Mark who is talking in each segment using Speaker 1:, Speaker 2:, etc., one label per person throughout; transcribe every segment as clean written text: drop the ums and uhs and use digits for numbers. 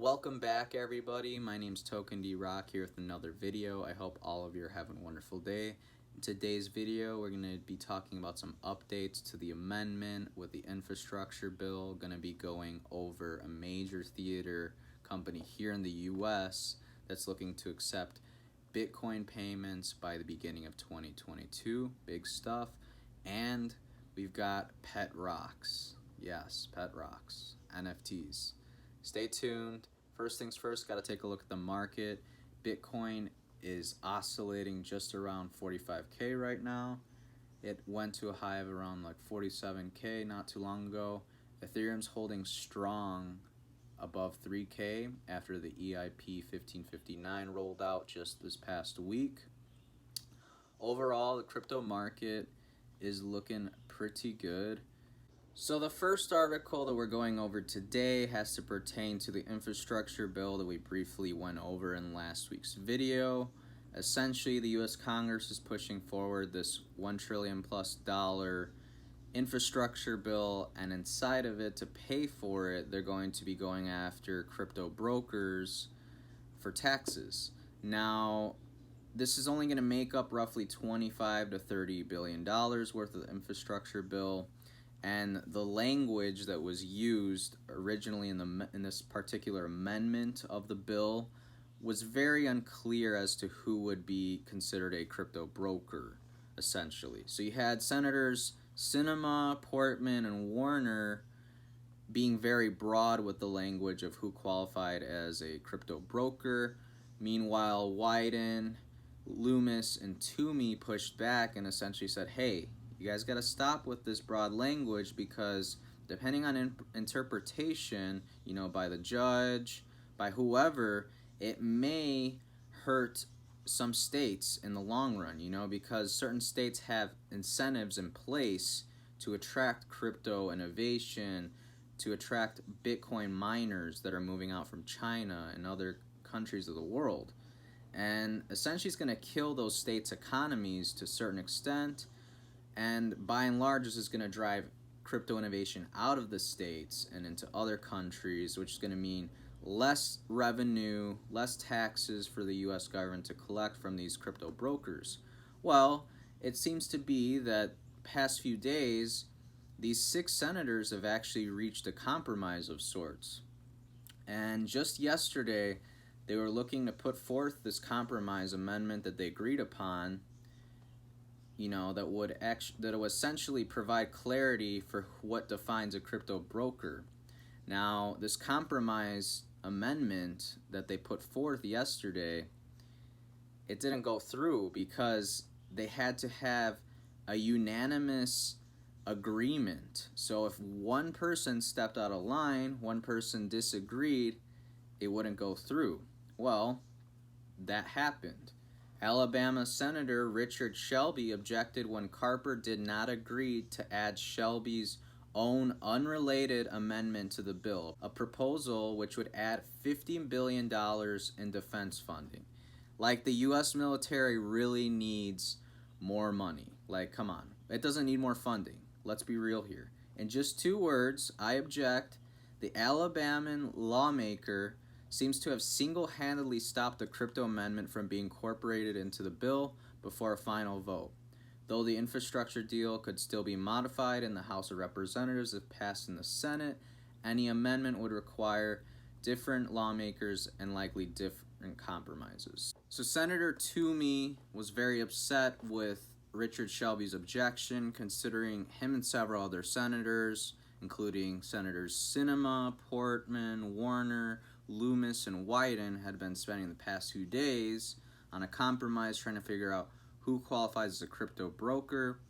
Speaker 1: Welcome back, everybody. My name's Token D Rock here with another video. I hope all of you are having a wonderful day. In today's video, we're going to be talking about some updates to the amendment with the infrastructure bill. Going to be going over a major theater company here in the US that's looking to accept Bitcoin payments by the beginning of 2022. Big stuff. And we've got Pet Rocks. Yes, Pet Rocks. NFTs. Stay tuned. First things first, got to take a look at the market. Bitcoin is oscillating just around 45K right now. It went to a high of around like 47K not too long ago. Ethereum's holding strong above 3K after the EIP 1559 rolled out just this past week. Overall, the crypto market is looking pretty good. So the first article that we're going over today has to pertain to the infrastructure bill that we briefly went over in last week's video. Essentially, the US Congress is pushing forward this $1 trillion plus infrastructure bill, and inside of it, to pay for it, they're going to be going after crypto brokers for taxes. Now, this is only going to make up roughly $25 to $30 billion worth of the infrastructure bill. And the language that was used originally in this particular amendment of the bill was very unclear as to who would be considered a crypto broker, essentially. So you had Senators Sinema, Portman, and Warner being very broad with the language of who qualified as a crypto broker. Meanwhile, Wyden, Loomis, and Toomey pushed back and essentially said, hey, you guys got to stop with this broad language, because depending on interpretation, by the judge, by whoever, it may hurt some states in the long run, because certain states have incentives in place to attract crypto innovation, to attract Bitcoin miners that are moving out from China and other countries of the world. And essentially it's going to kill those states' economies to a certain extent. And by and large, this is going to drive crypto innovation out of the states and into other countries, which is going to mean less revenue, less taxes for the US government to collect from these crypto brokers. Well, it seems to be that past few days, these 6 senators have actually reached a compromise of sorts. And just yesterday, they were looking to put forth this compromise amendment that they agreed upon, that would essentially provide clarity for what defines a crypto broker. Now, this compromise amendment that they put forth yesterday, it didn't go through because they had to have a unanimous agreement. So if one person stepped out of line, one person disagreed, it wouldn't go through. Well, that happened. Alabama Senator Richard Shelby objected when Carper did not agree to add Shelby's own unrelated amendment to the bill, a proposal which would add $50 billion in defense funding. Like, the U.S. military really needs more money. Like, come on. It doesn't need more funding. Let's be real here. In just 2 words, I object. The Alabama lawmaker seems to have single-handedly stopped the crypto amendment from being incorporated into the bill before a final vote. Though the infrastructure deal could still be modified in the House of Representatives if passed in the Senate, any amendment would require different lawmakers and likely different compromises. So Senator Toomey was very upset with Richard Shelby's objection, considering him and several other senators, including Senators Sinema, Portman, Warner, Loomis, and Wyden, had been spending the past few days on a compromise trying to figure out who qualifies as a crypto broker.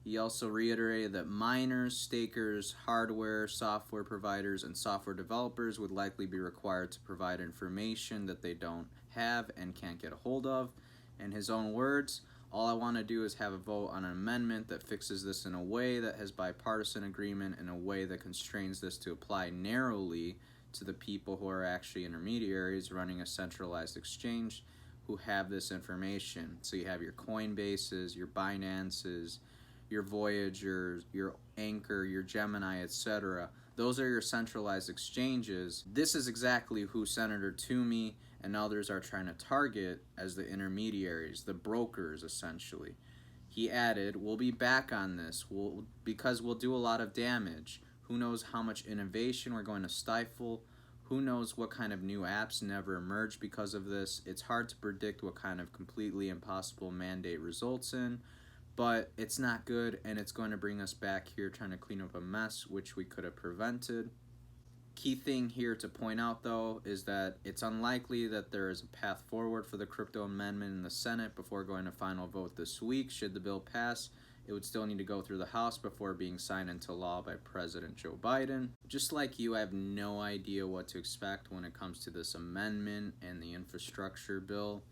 Speaker 1: He also reiterated that miners, stakers, hardware, software providers, and software developers would likely be required to provide information that they don't have and can't get a hold of. In his own words, all I want to do is have a vote on an amendment that fixes this in a way that has bipartisan agreement, in a way that constrains this to apply narrowly to the people who are actually intermediaries running a centralized exchange who have this information. So you have your Coinbases, your Binances, your Voyagers, your Anchor, your Gemini, etc. Those are your centralized exchanges. This is exactly who Senator Toomey and others are trying to target as the intermediaries, the brokers, essentially. He added, "We'll be back on this because we'll do a lot of damage. Who knows how much innovation we're going to stifle? Who knows what kind of new apps never emerge because of this? It's hard to predict what kind of completely impossible mandate results in, but it's not good, and it's going to bring us back here trying to clean up a mess which we could have prevented." Key thing here to point out, though, is that it's unlikely that there is a path forward for the crypto amendment in the Senate before going to final vote this week. Should the bill pass, it would still need to go through the House before being signed into law by President Joe Biden. Just like you, I have no idea what to expect when it comes to this amendment and the infrastructure bill.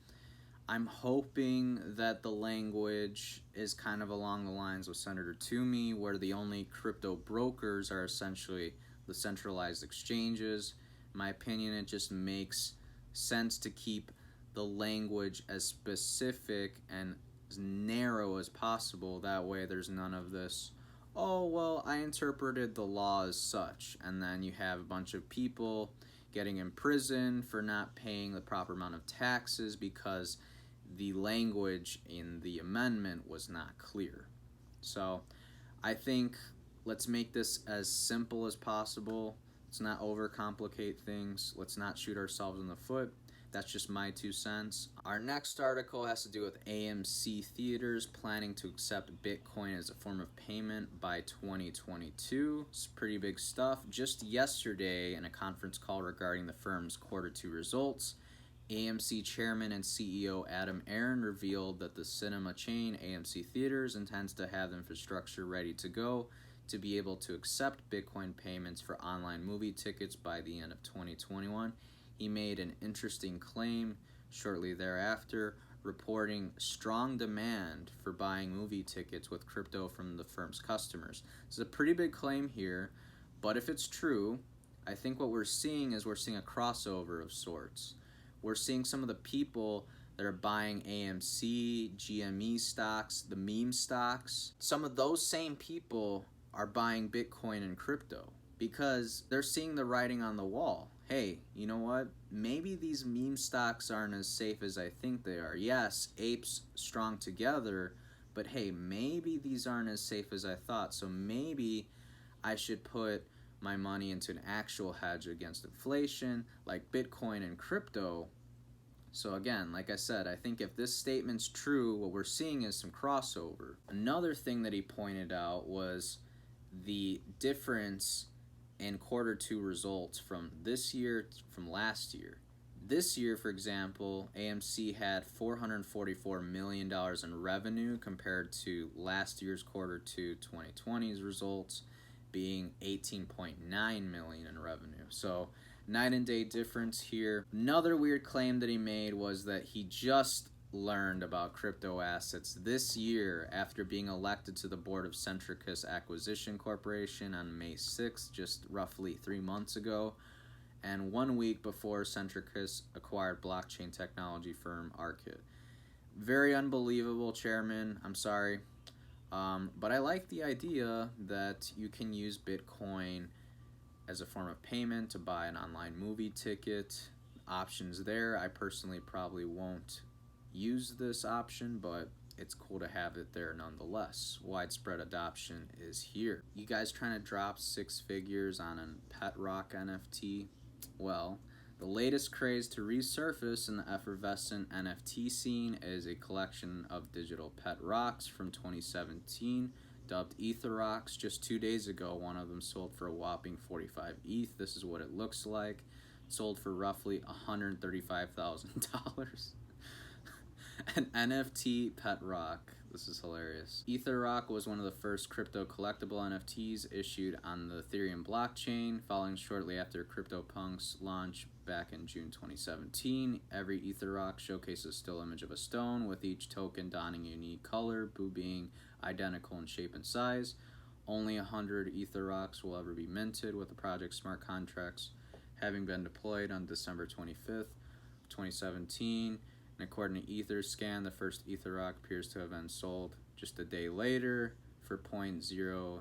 Speaker 1: I'm hoping that the language is kind of along the lines with Senator Toomey, where the only crypto brokers are essentially the centralized exchanges. In my opinion, it just makes sense to keep the language as specific and as narrow as possible. That way there's none of this, "Oh, well, I interpreted the law as such," and then you have a bunch of people getting imprisoned for not paying the proper amount of taxes because the language in the amendment was not clear. So I think let's make this as simple as possible. Let's not overcomplicate things. Let's not shoot ourselves in the foot. That's just my 2 cents. Our next article has to do with AMC theaters planning to accept Bitcoin as a form of payment by 2022. It's pretty big stuff. Just yesterday, in a conference call regarding the firm's Q2 results, AMC chairman and CEO Adam Aron revealed that the cinema chain AMC Theaters intends to have the infrastructure ready to go to be able to accept Bitcoin payments for online movie tickets by the end of 2021. He made an interesting claim shortly thereafter, reporting strong demand for buying movie tickets with crypto from the firm's customers. This is a pretty big claim here, but if it's true, I think what we're seeing is we're seeing a crossover of sorts. We're seeing some of the people that are buying AMC, GME stocks, the meme stocks. Some of those same people are buying Bitcoin and crypto because they're seeing the writing on the wall. Hey, you know what? Maybe these meme stocks aren't as safe as I think they are. Yes, apes strong together, but hey, maybe these aren't as safe as I thought. So maybe I should put my money into an actual hedge against inflation like Bitcoin and crypto. So again, like I said, I think if this statement's true, what we're seeing is some crossover. Another thing that he pointed out was the difference in Q2 results from this year from last year. This year, for example, AMC had $444 million in revenue compared to last year's Q2 2020's results being $18.9 million in revenue. So night and day difference here. Another weird claim that he made was that he just learned about crypto assets this year after being elected to the board of Centricus Acquisition Corporation on May 6th, just roughly 3 months ago, and 1 week before Centricus acquired blockchain technology firm Arkit. Very unbelievable, Chairman. I'm sorry. But I like the idea that you can use Bitcoin as a form of payment to buy an online movie ticket. Options there. I personally probably won't use this option, but it's cool to have it there nonetheless. Widespread adoption is here. You guys trying to drop 6 figures on a pet rock NFT? Well, the latest craze to resurface in the effervescent NFT scene is a collection of digital pet rocks from 2017 dubbed Ether Rocks. Just 2 days ago, one of them sold for a whopping 45 ETH. This is what it looks like. It sold for roughly $135,000. An NFT pet rock. This is hilarious. Ether Rock was one of the first crypto collectible NFTs issued on the Ethereum blockchain, following shortly after CryptoPunk's launch back in June 2017. Every Ether Rock showcases a still image of a stone, with each token donning a unique color, being identical in shape and size. Only 100 Ether Rocks will ever be minted, with the project's smart contracts having been deployed on December 25th, 2017. And according to Etherscan, the first Ether Rock appears to have been sold just a day later for 0.099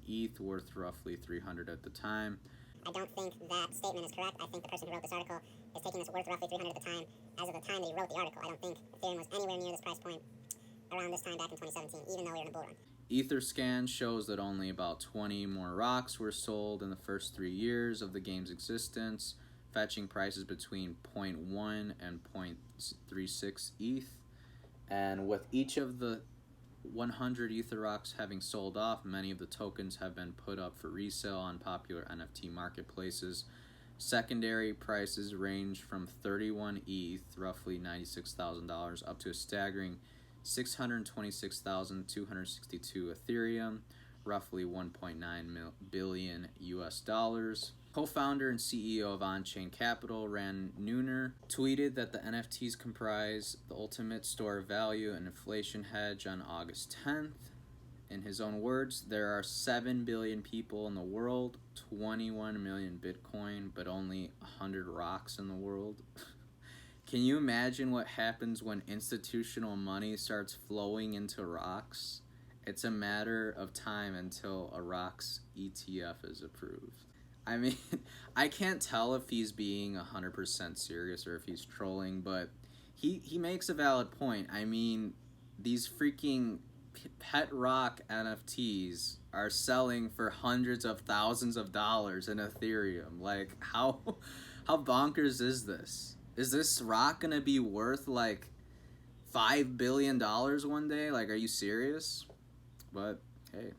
Speaker 1: ETH, worth roughly 300 at the time.
Speaker 2: I don't think that statement is correct. I think the person who wrote this article is taking this worth roughly 300 at the time as of the time that he wrote the article. I don't think Ethereum was anywhere near this price point around this time back in 2017, even though we were in a bull run.
Speaker 1: Etherscan shows that only about 20 more rocks were sold in the first 3 years of the game's existence, fetching prices between 0.1 and 0.36 ETH. And with each of the 100 Ether rocks having sold off, many of the tokens have been put up for resale on popular NFT marketplaces. Secondary prices range from 31 ETH, roughly $96,000, up to a staggering 626,262 Ethereum, roughly 1.9 billion US dollars. Co-founder and CEO of On-Chain Capital, Ran Neuner, tweeted that the NFTs comprise the ultimate store of value and inflation hedge on August 10th. In his own words, there are 7 billion people in the world, 21 million Bitcoin, but only 100 rocks in the world. Can you imagine what happens when institutional money starts flowing into rocks? It's a matter of time until a rocks ETF is approved. I mean, I can't tell if he's being 100% serious or if he's trolling, but he makes a valid point. I mean, these freaking pet rock NFTs are selling for hundreds of thousands of dollars in Ethereum. Like, how bonkers is this? Is this rock gonna be worth like $5 billion one day? Like, are you serious? But hey,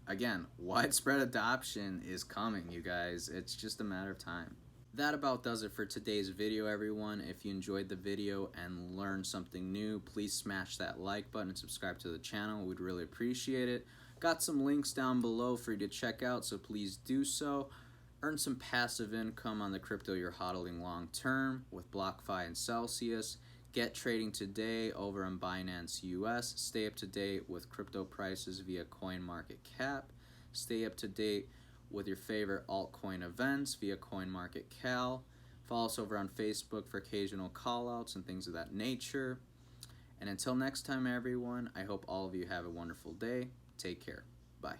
Speaker 1: again, widespread adoption is coming, you guys. It's just a matter of time. That about does it for today's video, everyone. If you enjoyed the video and learned something new, please smash that like button and subscribe to the channel. We'd really appreciate it. Got some links down below for you to check out, so please do so. Earn some passive income on the crypto you're hodling long term with BlockFi and Celsius. Get trading today over on Binance US. Stay up to date with crypto prices via CoinMarketCap. Stay up to date with your favorite altcoin events via CoinMarketCal. Follow us over on Facebook for occasional callouts and things of that nature. And until next time, everyone, I hope all of you have a wonderful day. Take care. Bye.